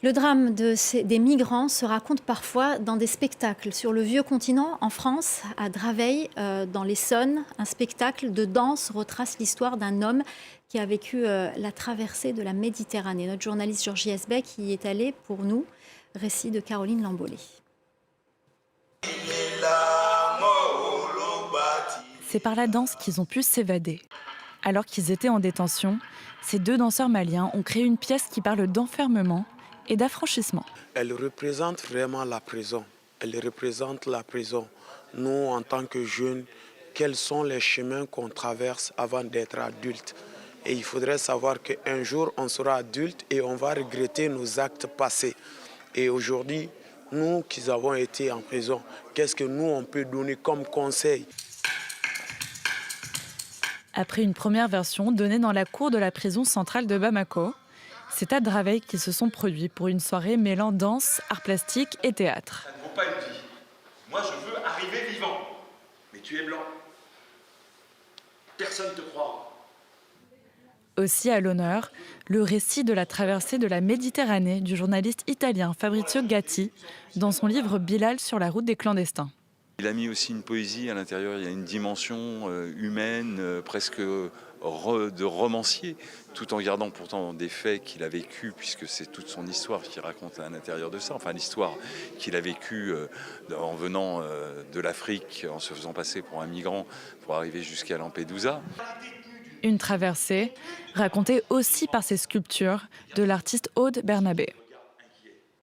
Le drame des migrants se raconte parfois dans des spectacles. Sur le vieux continent, en France, à Draveil, dans l'Essonne, un spectacle de danse retrace l'histoire d'un homme qui a vécu la traversée de la Méditerranée. Notre journaliste Georgie Esbeck y est allé pour nous. Récit de Caroline Lambolé. C'est par la danse qu'ils ont pu s'évader. Alors qu'ils étaient en détention, ces deux danseurs maliens ont créé une pièce qui parle d'enfermement et d'affranchissement. Elle représente vraiment la prison. Elle représente la prison. Nous, en tant que jeunes, quels sont les chemins qu'on traverse avant d'être adultes? Et il faudrait savoir qu'un jour, on sera adulte et on va regretter nos actes passés. Et aujourd'hui, nous qui avons été en prison, qu'est-ce que nous, on peut donner comme conseil? Après une première version donnée dans la cour de la prison centrale de Bamako, c'est à Draveil qu'ils se sont produits pour une soirée mêlant danse, art plastique et théâtre. Ça ne vaut pas une vie. Moi, je veux arriver vivant. Mais tu es blanc. Personne ne te croira. Aussi à l'honneur, le récit de la traversée de la Méditerranée du journaliste italien Fabrizio Gatti dans son livre Bilal sur la route des clandestins. Il a mis aussi une poésie à l'intérieur, il y a une dimension humaine, presque de romancier, tout en gardant pourtant des faits qu'il a vécus, puisque c'est toute son histoire qu'il raconte à l'intérieur de ça, enfin l'histoire qu'il a vécue en venant de l'Afrique, en se faisant passer pour un migrant, pour arriver jusqu'à Lampedusa. Une traversée racontée aussi par ses sculptures de l'artiste Aude Bernabé.